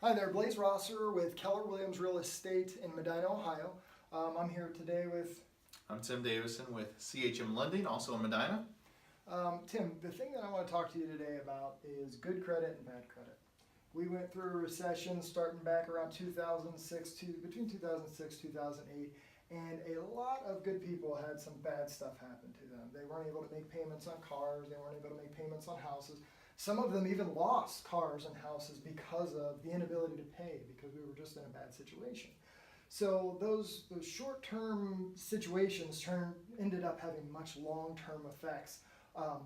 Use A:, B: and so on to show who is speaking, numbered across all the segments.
A: Hi there, Blaise with Keller Williams Real Estate in Medina, Ohio. I'm here today with
B: I'm Tim Davison with CHM Lending, also in Medina.
A: Tim. The thing that I want to talk to you today about is good credit and bad credit. We went through a recession starting back around 2006 to between 2006 2008, and a lot of good people had some bad stuff happen to them. They weren't able to make payments on cars, they weren't able to make payments on houses. Some of them even lost cars and houses because of the inability to pay, because we were just in a bad situation. So those short-term situations ended up having much long-term effects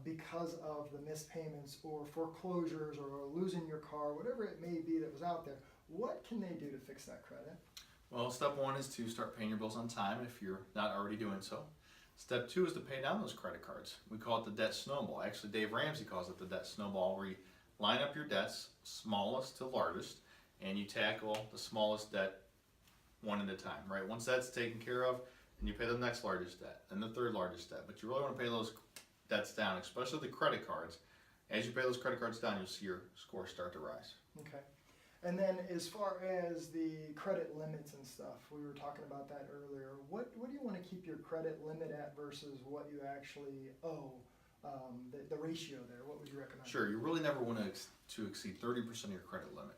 A: because of the missed payments or foreclosures or losing your car, whatever it may be that was out there. What can they do to fix that credit?
B: Well, step one is to start paying your bills on time if you're not already doing so. Step two is to pay down those credit cards. We call it the debt snowball. Actually, Dave Ramsey calls it the debt snowball, where you line up your debts, smallest to largest, and you tackle the smallest debt one at a time, right? Once that's taken care of, then you pay the next largest debt, and the third largest debt. But you really want to pay those debts down, especially the credit cards. As you pay those credit cards down, you'll see your score start to rise.
A: Okay. And then as far as the credit limits and stuff, we were talking about that earlier. What do you want to keep your credit limit at versus what you actually owe? The ratio there, what would you recommend?
B: Sure, you really never want to exceed 30% of your credit limit.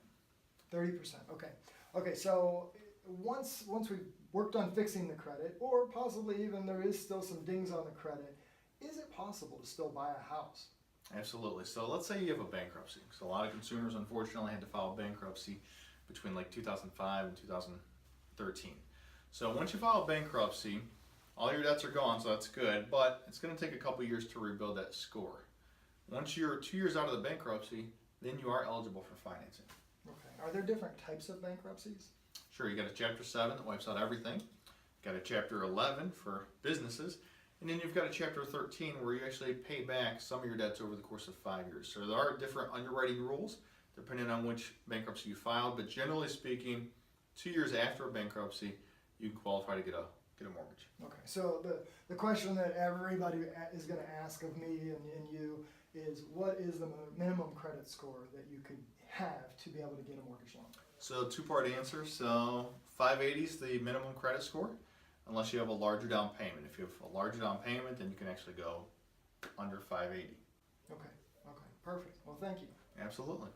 A: 30%, okay. Okay, so once we've worked on fixing the credit, or possibly even there is still some dings on the credit, is it possible to still buy a house?
B: Absolutely. So let's say you have a bankruptcy. So a lot of consumers unfortunately had to file bankruptcy between like 2005 and 2013. So once you file bankruptcy, all your debts are gone, so that's good, but it's going to take a couple years to rebuild that score. Once you're 2 years out of the bankruptcy, then you are eligible for financing.
A: Okay. Are there different types of bankruptcies?
B: Sure, you got a Chapter 7 that wipes out everything. You got a Chapter 11 for businesses. And then you've got a Chapter 13 where you actually pay back some of your debts over the course of 5 years. So there are different underwriting rules depending on which bankruptcy you filed, but generally speaking, 2 years after a bankruptcy, you can qualify to get a mortgage.
A: Okay, so the question that everybody is going to ask of me and you is, what is the minimum credit score that you could have to be able to get a mortgage loan?
B: So two-part answer. So 580 is the minimum credit score, unless you have a larger down payment. If you have a larger down payment, then you can actually go under 580.
A: Okay, perfect. Well, thank you.
B: Absolutely.